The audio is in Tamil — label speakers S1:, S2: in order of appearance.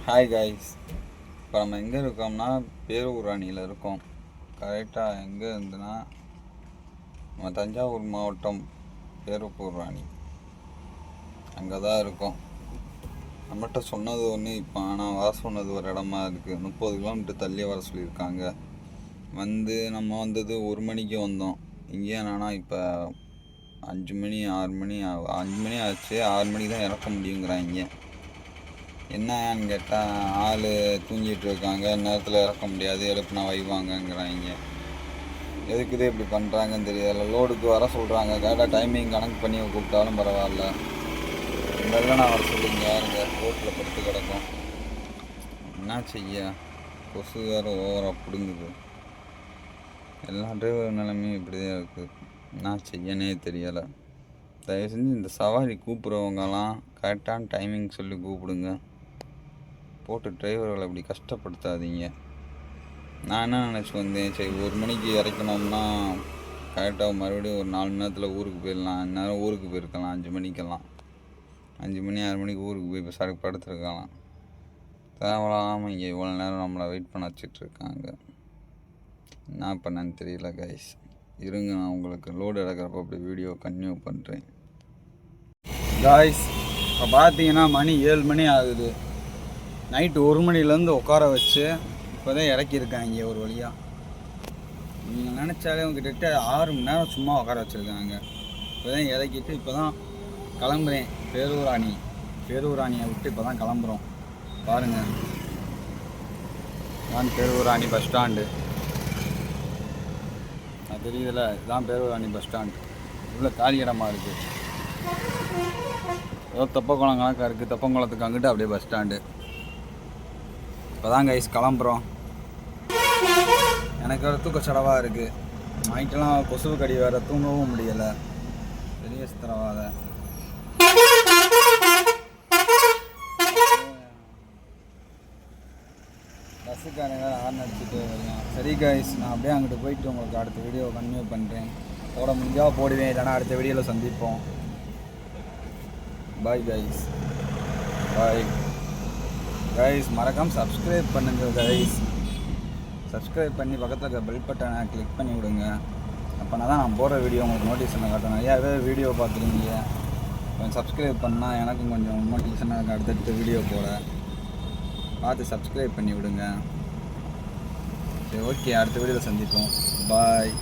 S1: ஹாய் காய்ஸ், இப்போ நம்ம எங்கே இருக்கோம்னா பேரூராணியில் இருக்கோம். கரெக்டாக எங்கே இருந்துன்னா நம்ம தஞ்சாவூர் மாவட்டம் பேரூராணி அங்கே தான் இருக்கோம். நம்மகிட்ட சொன்னது ஒன்று, இப்போ ஆனால் வர சொன்னது ஒரு இடமா இருக்குது. 30 கிலோமீட்டர் தள்ளி வர சொல்லியிருக்காங்க. நம்ம வந்தது 1 மணிக்கு வந்தோம். இங்கே என்னன்னா இப்போ 5 மணி 5 மணி ஆச்சு. 6 மணிக்கு தான் இறக்க முடியுங்கிறாங்க. என்னன்னு கேட்டால் ஆள் தூங்கிட்டு இருக்காங்க, நேரத்தில் இறக்க முடியாது, எழுப்புனா வைவாங்கங்கிறாங்க. எதுக்குதே இப்படி பண்ணுறாங்கன்னு தெரியல. லோடுக்கு வர சொல்கிறாங்க, கரெக்டாக டைமிங் கணக்கு பண்ணி கூப்பிட்டாலும் பரவாயில்ல. இந்த நான் வர சொல்லுங்க, யாருங்க ரோட்டில் படுத்து கிடக்கும். என்ன செய்ய, கொசு வேறு ஓவராக பிடுங்குது. எல்லா டிரைவர் நிலைமையும் இப்படி தான் இருக்குது. என்ன செய்யனே தெரியலை. தயவு செஞ்சு இந்த சவாரி கூப்பிட்றவங்கலாம் கரெக்டான டைமிங் சொல்லி கூப்பிடுங்க. போட்டு டிரைவர்களை அப்படி கஷ்டப்படுத்தாதீங்க. நான் என்ன நினச்சி வந்தேன், சரி 1 மணிக்கு இறக்கணும்னா கரெக்டாக மறுபடியும் ஒரு 4 மணி நேரத்தில் ஊருக்கு போயிடலாம். இந்நேரம் ஊருக்கு போயிருக்கலாம். 5 மணிக்கெல்லாம் 5 மணி 6 மணிக்கு ஊருக்கு போய் இப்போ சரக்கு படுத்துருக்கலாம். தேவையில்லாமல் இங்கே இவ்வளோ நேரம் நம்மளை வெயிட் பண்ண வச்சிட்ருக்காங்க. என்ன பண்ணேன்னு தெரியல கைஸ். இருங்க, நான் உங்களுக்கு லோடு இறக்குறப்ப அப்படி வீடியோ கன்டினியூ பண்ணுறேன். காய்ஸ், இப்போ பார்த்தீங்கன்னா மணி 7 மணி ஆகுது. நைட்டு 1 மணிலேருந்து உட்கார வச்சு இப்போ தான் இறக்கியிருக்காங்க ஒரு வழியாக. நீங்கள் நினச்சாலே கிட்டத்தட்ட 6 மணி நேரம் சும்மா உட்கார வச்சுருக்காங்க. இப்போ தான் இறக்கிட்டு இப்போ தான் கிளம்புறேன். பேரூராணியை விட்டு இப்போ தான் கிளம்புறோம். பாருங்கள், தான் பேரூராணி பஸ் ஸ்டாண்டு. அது தெரியுதுல, இதுதான் பேரூராணி பஸ் ஸ்டாண்டு. உள்ள காலி இடமா இருக்குது. ஏதோ தெப்பக்குளம் கணக்காக இருக்குது. தெப்பங்குளத்துக்கு அங்கிட்டு அப்படியே பஸ் ஸ்டாண்டு. இப்போ தான் கைஸ் கிளம்புறோம். எனக்கு ஒரு தூக்க செலவாக இருக்குது. நைட்டெல்லாம் கொசுவு கடி வேறு, தூங்கவும் முடியலை. பெரிய சித்திரவாத. பஸ்ஸுக்காரங்க ஹார்ன் அடிச்சுட்டு வரலாம். சரி கைஸ், நான் அப்படியே அங்கிட்டு போயிட்டு உங்களுக்கு அடுத்த வீடியோ கன்டினியூ பண்ணுறேன். போட முடிஞ்சால் போடுவேன், இல்லைனா அடுத்த வீடியோவில் சந்திப்போம். Bye guys, bye guys. மறக்காமல் சப்ஸ்கிரைப் பண்ணுங்கள் கைஸ். சப்ஸ்கிரைப் பண்ணி பக்கத்தில் இருக்க பெல் பட்டனை கிளிக் பண்ணி விடுங்க. அப்போனா தான் நான் போகிற வீடியோ உங்களுக்கு நோட்டிஃபிகேஷனை காட்டும். நிறையாவே வீடியோ பார்த்துருந்தீங்க. கொஞ்சம் சப்ஸ்கிரைப் பண்ணால் எனக்கும் கொஞ்சம் நோட்டிஃபிகேஷனாக இருக்குது. அடுத்தடுத்த வீடியோ போட பார்த்து சப்ஸ்கிரைப் பண்ணி விடுங்க. சரி, ஓகே, அடுத்த வீடியோவில் சந்திப்போம். பாய்.